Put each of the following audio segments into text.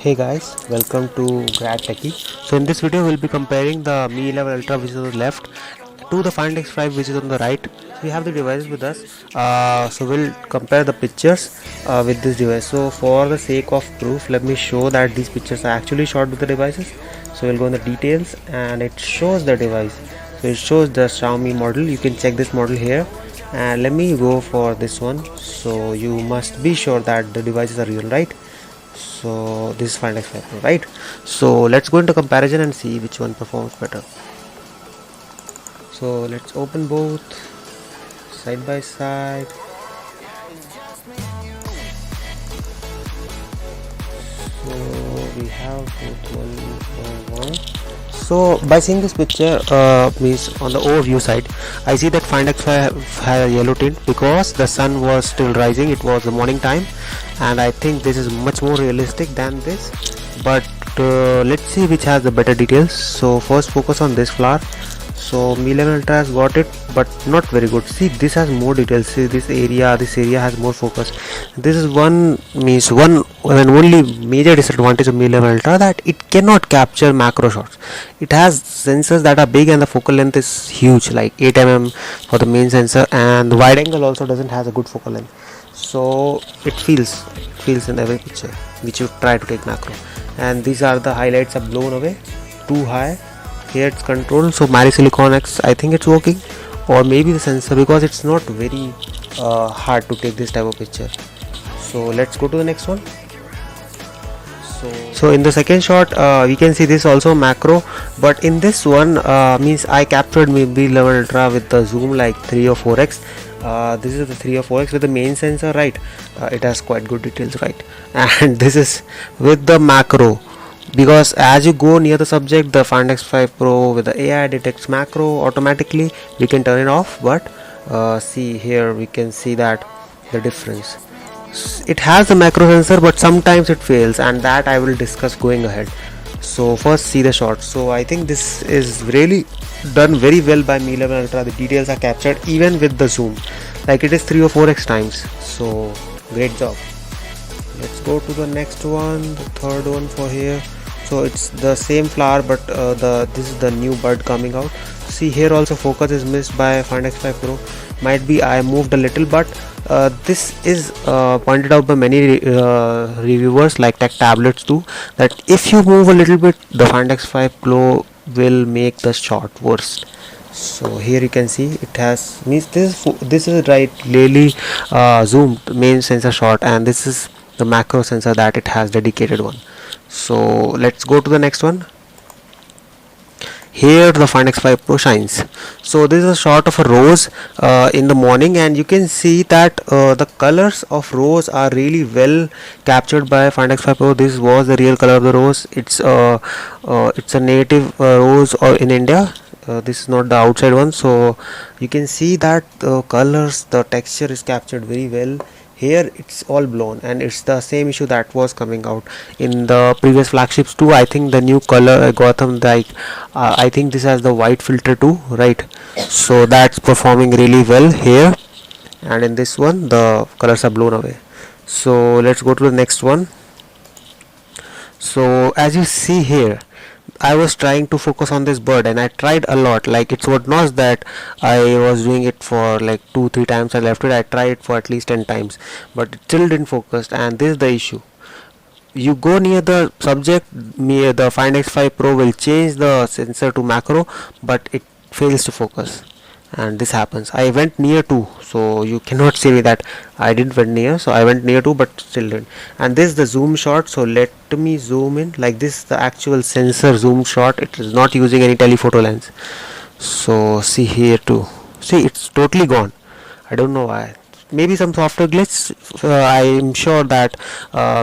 Hey guys, welcome to Grad Techie. So in this video we'll be comparing the Mi 11 Ultra, which is on the left, to the Find X5, which is on the right. So we have the devices with us. So we'll compare the pictures with this device. So for the sake of proof, let me show that these pictures are actually shot with the devices. So we'll go in the details and it shows the device. So it shows the Xiaomi model. You can check this model here. And let me go for this one. So you must be sure that the devices are real, right? So this is Find X5 Pro, right? So let's go into comparison and see which one performs better. So let's open both side by side. So we have both one. So by seeing this picture, means on the overview side, I see that Find X5 had a yellow tint because the sun was still rising. It was the morning time, and I think this is much more realistic than this. But let's see which has the better details. So first focus on this flower. So Mi 11 Ultra has got it, but not very good. See, this has more details. See, this area has more focus. This is one and only major disadvantage of Mi 11 Ultra, that it cannot capture macro shots. It has sensors that are big and the focal length is huge, like 8 mm for the main sensor, and the wide angle also doesn't have a good focal length. So it feels in every picture which you try to take macro. And these are the highlights are blown away too high. Here it's controlled. So Mari Silicon X, I think it's working, or maybe the sensor, because it's not very hard to take this type of picture. So let's go to the next one. So in the second shot, we can see this also macro, but in this one, means I captured maybe 11 Ultra with the zoom like 3 or 4x. This is the 3 or 4x with the main sensor, right? It has quite good details, right? And this is with the macro, because as you go near the subject, the Find X5 Pro with the AI detects macro automatically. We can turn it off, but see here we can see that the difference. It has the macro sensor, but sometimes it fails, and that I will discuss going ahead. So first see the shot. So I think this is really done very well by Mi 11 Ultra. The details are captured even with the zoom, like it is 3 or 4x times. So great job. Let's go to the next one, the third one for here. So it's the same flower, but this is the new bud coming out. See here also focus is missed by Find X5 Pro. Might be I moved a little, but this is pointed out by many reviewers like tech tablets too, that if you move a little bit, the Find X5 Pro will make the shot worse. So here you can see it has means this is right really zoomed main sensor shot, and this is the macro sensor that it has dedicated one. So let's go to the next one. Here the Find X5 Pro shines. So this is a shot of a rose in the morning, and you can see that the colors of rose are really well captured by Find X5 Pro. This was the real color of the rose. It's a native rose or in India. This is not the outside one. So you can see that the colors, the texture is captured very well. Here it's all blown, and it's the same issue that was coming out in the previous flagships too. I think the new color Gotham, like I think this has the white filter too, right? So that's performing really well here, and in this one the colors are blown away. So let's go to the next one. So as you see here, I was trying to focus on this bird, and I tried a lot. Like it's what not that I was doing it for like 2-3 times. I left it. I tried it for at least 10 times, but it still didn't focus. And this is the issue. You go near the subject, near the Find X5 Pro will change the sensor to macro, but it fails to focus, and this happens. I went near too, so you cannot say me that I didn't went near. So I went near too, but still didn't. And this is the zoom shot. So let me zoom in. Like this, the actual sensor zoom shot. It is not using any telephoto lens. So see here too. See, it's totally gone. I don't know why. Maybe some software glitch. I am sure that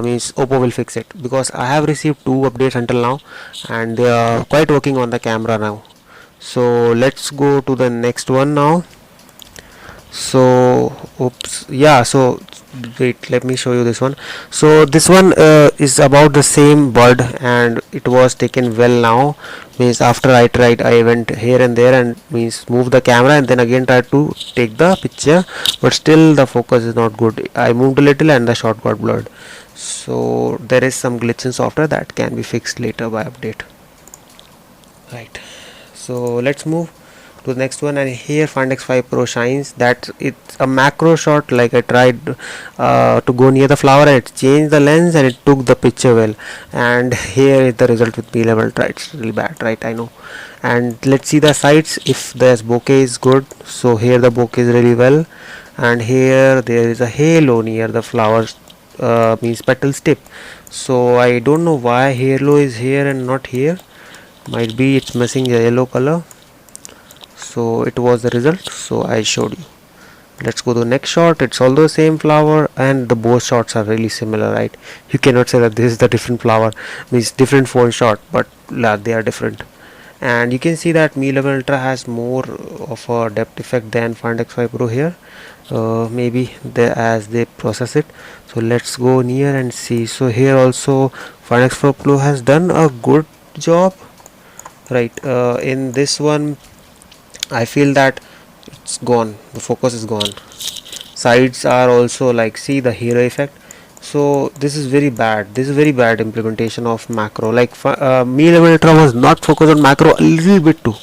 means OPPO will fix it, because I have received 2 updates until now, and they are quite working on the camera now. So let's go to the next one now. So oops, yeah, so wait, let me show you this one. So this one is about the same bird, and it was taken well now Means after I tried, I went here and there and means move the camera and then again tried to take the picture, but still the focus is not good. I moved a little and the shot got blurred. So there is some glitch in software that can be fixed later by update. Right, so let's move to the next one. And here Find X5 Pro shines that it's a macro shot. Like I tried to go near the flower and it changed the lens and it took the picture well. And here is the result with B-level. Right, it's really bad, right? I know. And let's see the sides if the bokeh is good. So here the bokeh is really well, and here there is a halo near the flower, means petals tip. So I don't know why halo is here and not here. Might be it's missing the yellow color. So it was the result, so I showed you. Let's go to the next shot. It's all the same flower and the both shots are really similar, right? You cannot say that this is the different flower, means different phone shot, but they are different. And you can see that Mi 11 Ultra has more of a depth effect than Find X5 Pro here. Maybe as they process it. So let's go near and see. So here also Find X5 Pro has done a good job, right? In this one I feel that it's gone, the focus is gone. Sides are also like, see the hero effect. So this is very bad. This is very bad implementation of macro. Like Mi 11 Ultra was not focused on macro a little bit too.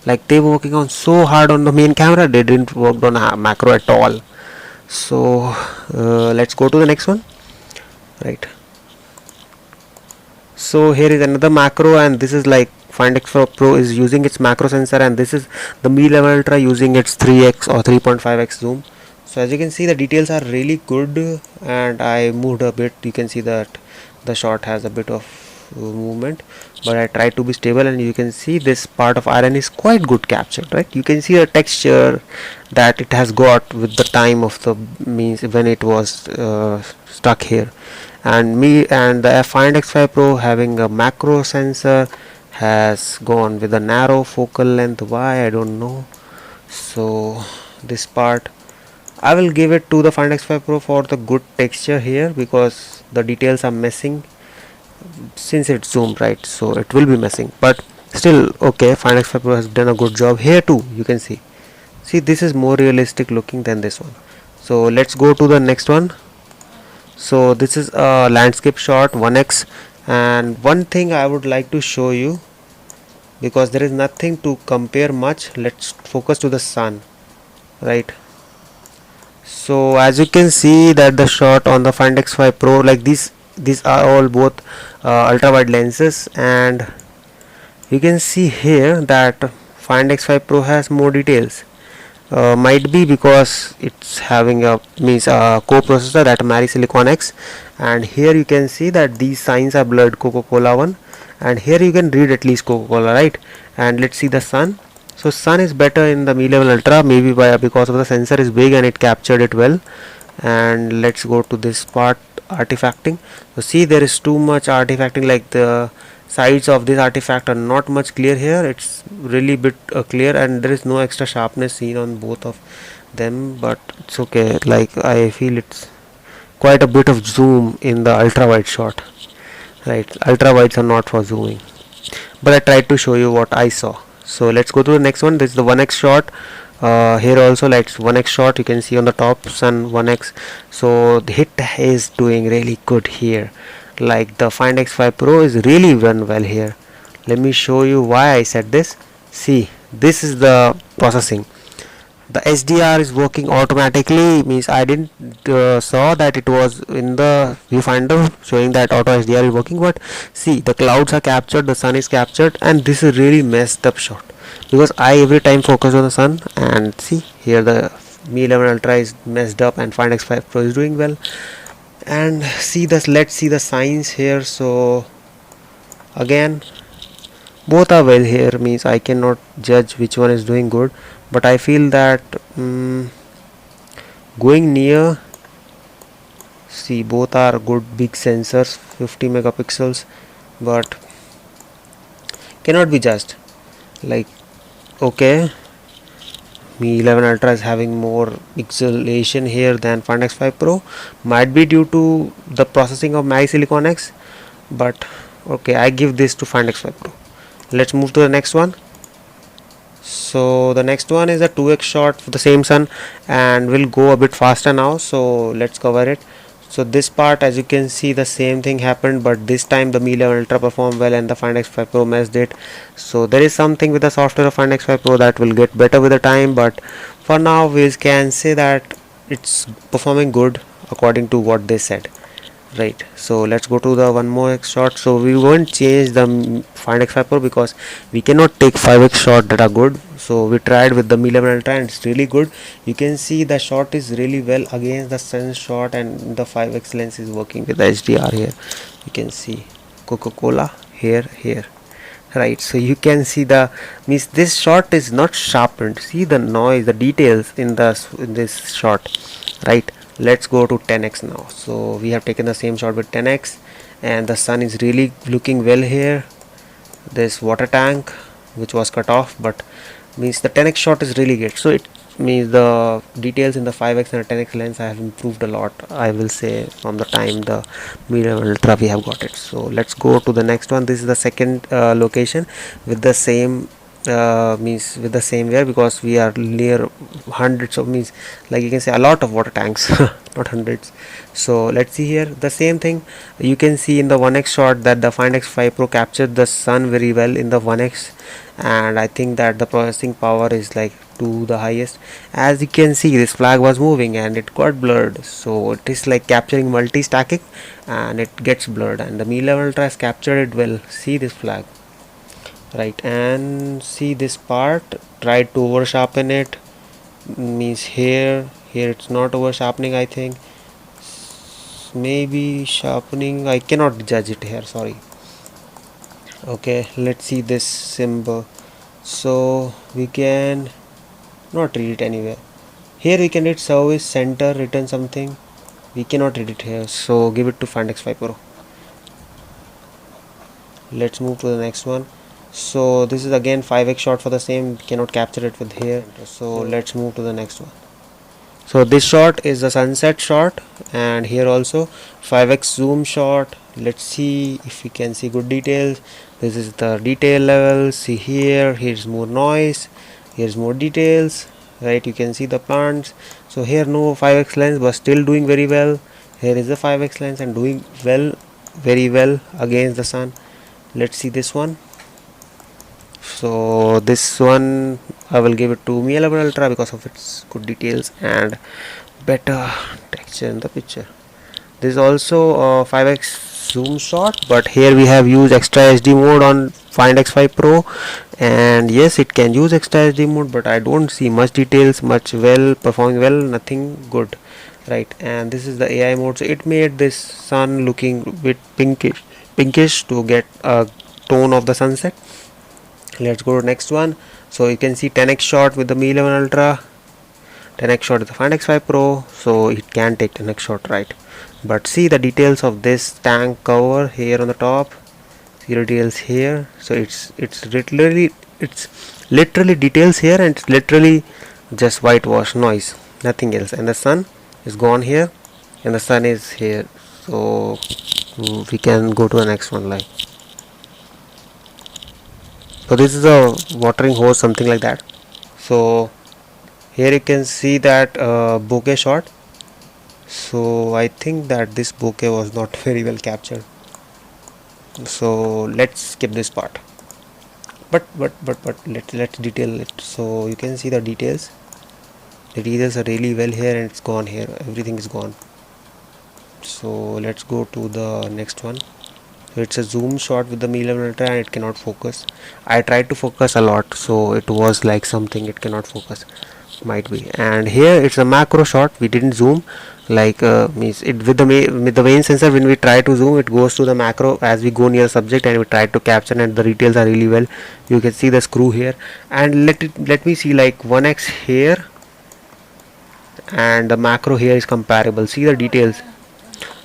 Like they were working on so hard on the main camera, they didn't work on macro at all. So let's go to the next one. Right, so here is another macro, and this is like Find X4 Pro is using its macro sensor, and this is the Mi 11 Ultra using its 3x or 3.5x zoom. So as you can see, the details are really good, and I moved a bit. You can see that the shot has a bit of movement, but I tried to be stable, and you can see this part of iron is quite good captured, right? You can see the texture that it has got with the time of the, means when it was stuck here. And the Find X5 Pro having a macro sensor has gone with a narrow focal length. Why, I don't know. So this part I will give it to the Find X5 Pro for the good texture here, because the details are missing since it's zoomed, right? So it will be missing, but still okay. Find X5 Pro has done a good job here too. You can see this is more realistic looking than this one. So let's go to the next one. So this is a landscape shot 1x, and one thing I would like to show you, because there is nothing to compare much. Let's focus to the sun, right? So as you can see that the shot on the Find X5 Pro, like these are all both ultra wide lenses, and you can see here that Find X5 Pro has more details. Might be because it's having a co-processor that Mari Silicon X, and here you can see that these signs are blurred, Coca-Cola one, and here you can read at least Coca-Cola, right? And let's see the sun. So sun is better in the Mi 11 Ultra, maybe because of the sensor is big and it captured it well. And let's go to this part, artifacting. So see, there is too much artifacting, like the sides of this artifact are not much clear here. It's really bit clear, and there is no extra sharpness seen on both of them, but it's okay. Like I feel it's quite a bit of zoom in the ultra wide shot, right? Ultra wides are not for zooming, but I tried to show you what I saw. So let's go to the next one. This is the 1x shot. Here also, like 1x shot, you can see on the top sun 1x. So the hit is doing really good here. Like the Find X5 Pro is really run well here. Let me show you why I said this. See, this is the processing. The HDR is working automatically, means I didn't saw that it was in the viewfinder showing that auto HDR is working, but see, the clouds are captured, the sun is captured, and this is really messed up shot, because I every time focus on the sun, and see here the Mi 11 Ultra is messed up and Find X5 Pro is doing well. And see this, let's see the signs here. So again, both are well here, means I cannot judge which one is doing good, but I feel that going near, see both are good big sensors, 50 megapixels, but cannot be judged. Like okay, Mi 11 Ultra is having more pixelation here than Find X5 Pro, might be due to the processing of Mari Silicon X, but okay, I give this to Find X5 Pro. Let's move to the next one. So the next one is a 2x shot for the same sun, and we'll go a bit faster now, so let's cover it. So this part, as you can see, the same thing happened, but this time the Mi 11 Ultra performed well and the Find X5 Pro messed it. So there is something with the software of Find X5 Pro that will get better with the time, but for now we can say that it's performing good according to what they said. Right, so let's go to the one more X shot. So we won't change the Find X5 Pro because we cannot take 5x shot that are good. So we tried with the Mi 11 Ultra and it's really good. You can see the shot is really well against the sun shot, and the 5x lens is working with the HDR here. You can see Coca-Cola here. Right, so you can see the means this shot is not sharpened. See the noise, the details in this shot. Right, let's go to 10x now. So we have taken the same shot with 10x, and the sun is really looking well here. This water tank which was cut off, but means the 10x shot is really good. So it means the details in the 5x and the 10x lens have improved a lot, I will say, from the time the Mi 11 Ultra we have got it. So let's go to the next one. This is the second location with the same means with the same wear, because we are near hundreds of, means like you can say a lot of water tanks not hundreds. So let's see here the same thing. You can see in the 1x shot that the Find X5 Pro captured the sun very well in the 1x, and I think that the processing power is like to the highest. As you can see, this flag was moving and it got blurred, so it is like capturing multi-stacking and it gets blurred, and the Mi 11 Ultra has captured it well. See this flag, right, and see this part, tried to over sharpen it, means here it's not over sharpening, I think, maybe sharpening, I cannot judge it here, sorry. Okay, let's see this symbol. So we can not read it anywhere. Here we can read service center written something, we cannot read it here, so give it to Find X5 Pro. Let's move to the next one. So this is again 5x shot for the same, cannot capture it with here, so let's move to the next one. So this shot is the sunset shot, and here also 5x zoom shot. Let's see if we can see good details. This is the detail level. See here, here's more noise, here's more details, right? You can see the plants. So here no 5x lens, but still doing very well. Here is the 5x lens and doing well, very well against the sun. Let's see this one. So this one I will give it to Mi 11 Ultra because of its good details and better texture in the picture. This is also a 5x zoom shot, but here we have used extra HD mode on Find X5 Pro, and yes, it can use extra HD mode, but I don't see much details, much well performing well, nothing good, right? And this is the AI mode, so it made this sun looking a bit pinkish to get a tone of the sunset. Let's go to next one. So you can see 10x shot with the Mi 11 Ultra, 10x shot with the Find X5 Pro, so it can take 10x shot, right? But see the details of this tank cover here on the top, see the details here. So it's literally details here, and it's literally just whitewash noise, nothing else. And the sun is gone here and the sun is here, so we can go to the next one. Like, so this is a watering hose, something like that. So here you can see that bokeh shot. So I think that this bokeh was not very well captured, so let's skip this part. But let's detail it. So you can see the details are really well here, and it's gone here, everything is gone. So let's go to the next one. So it's a zoom shot with the Mi 11 Ultra, and it cannot focus. I tried to focus a lot, so it was like something it cannot focus, might be. And here it's a macro shot, we didn't zoom, like means it with the main sensor. When we try to zoom, it goes to the macro as we go near the subject, and we try to capture, and the details are really well. You can see the screw here, and let me see like 1x here, and the macro here is comparable. See the details,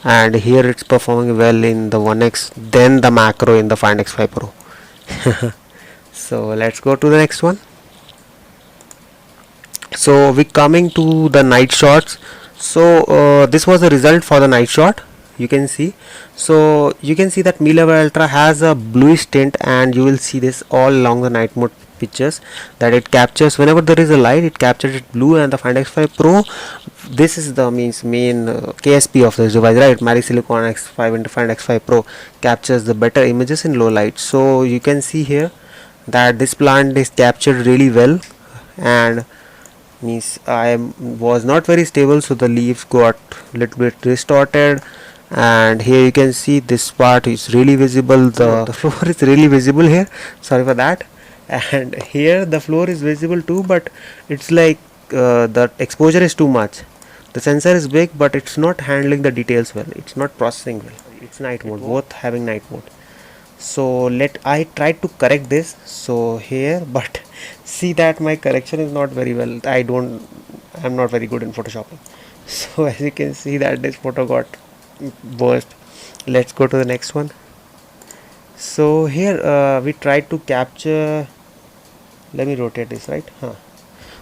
and here it's performing well in the 1x, then the macro in the Find X5 Pro. So let's go to the next one. So we coming to the night shots. So this was the result for the night shot. you can see. So you can see that Mi 11 Ultra has a bluish tint, and you will see this all along the night mode pictures, that it captures whenever there is a light, it captures it blue. And the Find X5 Pro, this is the main KSP of this device, right? Silicon X5 into Find X5 Pro captures the better images in low light. So you can see here that this plant is captured really well, and I was not very stable, so the leaves got little bit distorted. And here you can see this part is really visible, the floor is really visible here, sorry for that. And here the floor is visible too, but it's like the exposure is too much. The sensor is big, but it's not handling the details well, it's not processing well. It's night mode, both having night mode. So I tried to correct this, so here, but see that my correction is not very well. I'm not very good in photoshopping. So as you can see that this photo got burst. Let's go to the next one. So here we tried to capture, let me rotate this, right?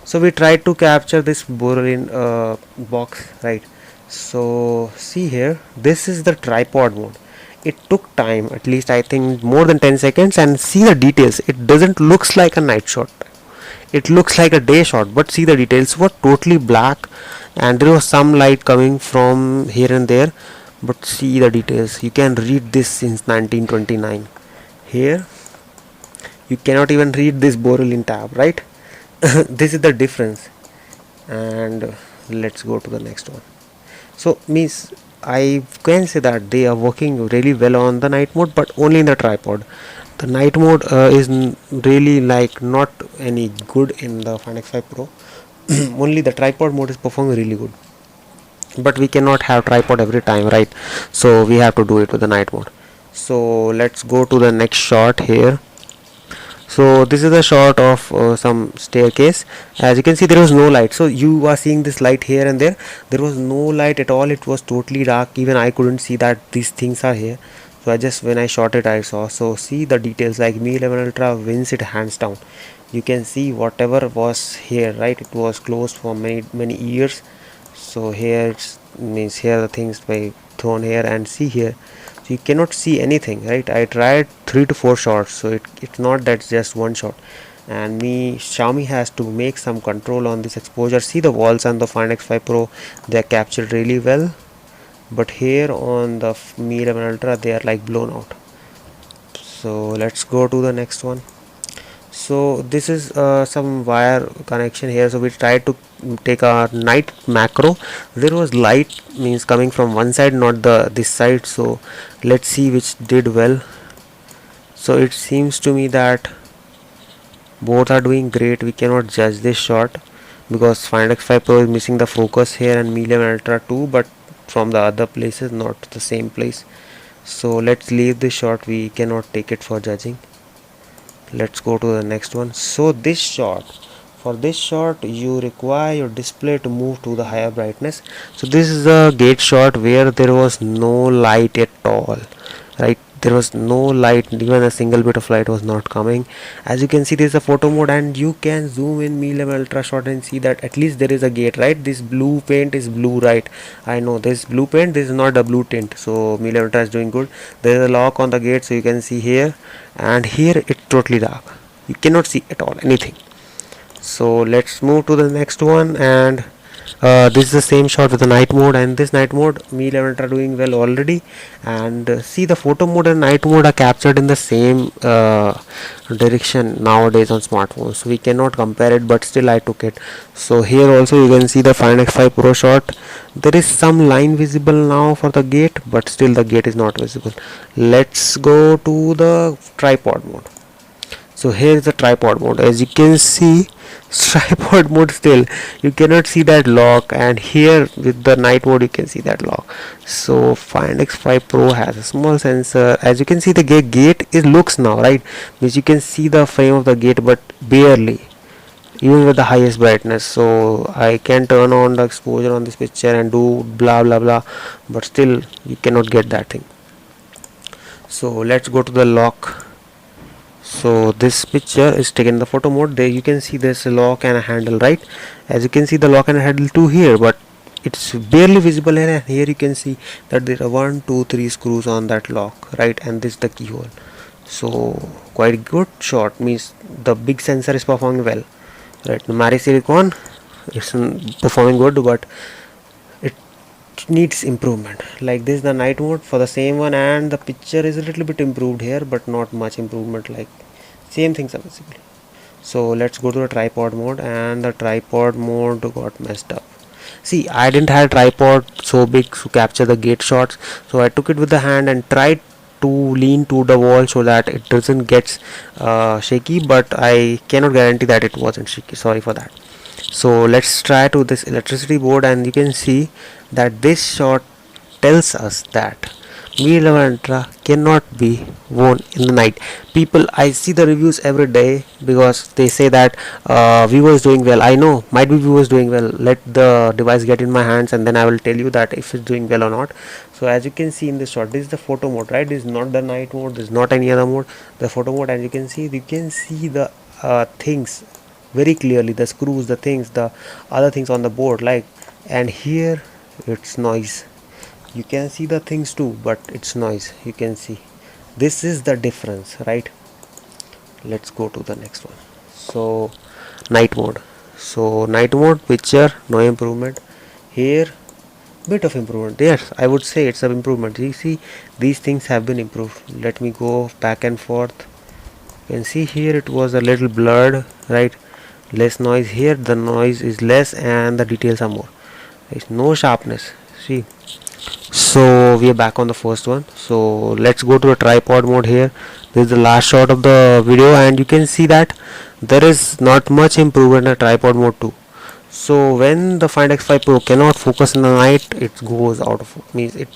So we tried to capture this Borelin box, right? So see here, this is the tripod mode. It took time, at least I think more than 10 seconds, and see the details. It doesn't looks like a night shot, it looks like a day shot, but see the details were totally black, and there was some light coming from here and there, but see the details. You can read this since 1929. Here you cannot even read this Borelin tab, right? This is the difference. And let's go to the next one. So I can say that they are working really well on the night mode, but only in the tripod. The night mode is really like not any good in the Find X5 Pro. Only the tripod mode is performing really good, but we cannot have tripod every time, right? So we have to do it with the night mode. So let's go to the next shot here. So this is a shot of some staircase. As you can see, there was no light, so you are seeing this light here and there. There was no light at all, it was totally dark. Even I couldn't see that these things are here. So when I shot it, I saw. So see the details, like Mi 11 Ultra wins it hands down. You can see whatever was here, right? It was closed for many years. So here here the things by thrown here, and see here, so you cannot see anything, right? I tried 3 to 4 shots, so it's not that just one shot. And Xiaomi has to make some control on this exposure. See the walls on the Find X5 Pro, they are captured really well, but here on the Mi 11 Ultra they are like blown out. So let's go to the next one. So this is some wire connection here. So we tried to take a night macro. There was light coming from one side, not this side. So let's see which did well. So it seems to me that both are doing great. We cannot judge this shot because Find X5 Pro is missing the focus here, and Mi 11 Ultra too, but from the other places, not the same place. So let's leave this shot, we cannot take it for judging. Let's go to the next one. So for this shot you require your display to move to the higher brightness. So this is a gate shot where there was no light at all, right? There was no light, even a single bit of light was not coming. As you can see, there is a photo mode, and you can zoom in Mi 11 Ultra shot and see that at least there is a gate, right? This blue paint is blue, right? I know this blue paint, this is not a blue tint, so Mi 11 Ultra is doing good. There is a lock on the gate, so you can see here, and here it's totally dark, you cannot see at all anything. So let's move to the next one, and this is the same shot with the night mode, and this night mode Mi 11 Ultra doing well already. And see, the photo mode and night mode are captured in the same direction nowadays on smartphones, so we cannot compare it, but still I took it. So here also you can see the Find X5 Pro shot. There is some line visible now for the gate, but still the gate is not visible. Let's go to the tripod mode. So here is the tripod mode. As you can see, tripod mode, still you cannot see that lock, and here with the night mode you can see that lock. So Find X5 Pro has a small sensor. As you can see, the gate it looks now, right? Which you can see the frame of the gate, but barely, even with the highest brightness. So I can turn on the exposure on this picture and do blah blah blah, but still you cannot get that thing. So let's go to the lock. So this picture is taken in the photo mode. There you can see there's a lock and a handle, right? As you can see, the lock and handle too here, but it's barely visible here, and here you can see that there are 1 2 3 screws on that lock, right? And this is the keyhole. So quite good shot, means the big sensor is performing well, right? The Mari silicon is performing good, but it needs improvement. Like this, the night mode for the same one, and the picture is a little bit improved here, but not much improvement. Like same things are basically. So let's go to the tripod mode, and the tripod mode got messed up. See, I didn't have tripod so big to capture the gate shots, so I took it with the hand and tried to lean to the wall so that it doesn't get shaky, but I cannot guarantee that it wasn't shaky. Sorry for that. So let's try to this electricity board, and you can see that this shot tells us that Mi 11 Ultra cannot be worn in the night. People, I see the reviews every day because they say that viewers doing well. I know, might be viewers doing well. Let the device get in my hands, and then I will tell you that if it's doing well or not. So as you can see in this shot, this is the photo mode, right? This is not the night mode. This is not any other mode. The photo mode, and you can see the things very clearly, the screws, the things, the other things on the board, like, and here it's noise. You can see the things too, but it's noise. You can see this is the difference, right? Let's go to the next one. So night mode. So night mode, picture, no improvement. Here bit of improvement. Yes, I would say it's an improvement. You see, these things have been improved. Let me go back and forth. You can see here it was a little blurred, right? Less noise. Here the noise is less and the details are more. There's no sharpness. See, so we are back on the first one. So let's go to a tripod mode. Here this is the last shot of the video, and you can see that there is not much improvement in a tripod mode too. So when the Find X5 Pro cannot focus in the night, it goes out of, means it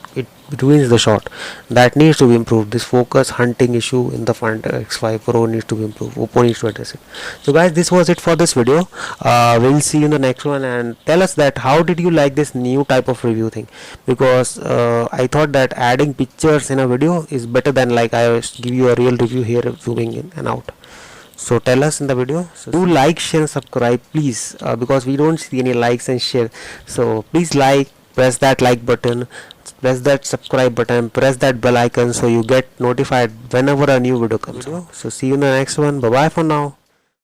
ruins the shot. That needs to be improved. This focus hunting issue in the Find X5 Pro needs to be improved. OPPO needs to address it. So guys, this was it for this video. We'll see you in the next one, and tell us that how did you like this new type of review thing, because I thought that adding pictures in a video is better than like I give you a real review here zooming in and out. So tell us in the video. So do like, share and subscribe please, because we don't see any likes and share. So please like, press that like button, press that subscribe button, press that bell icon so you get notified whenever a new video comes out. So see you in the next one. Bye bye for now.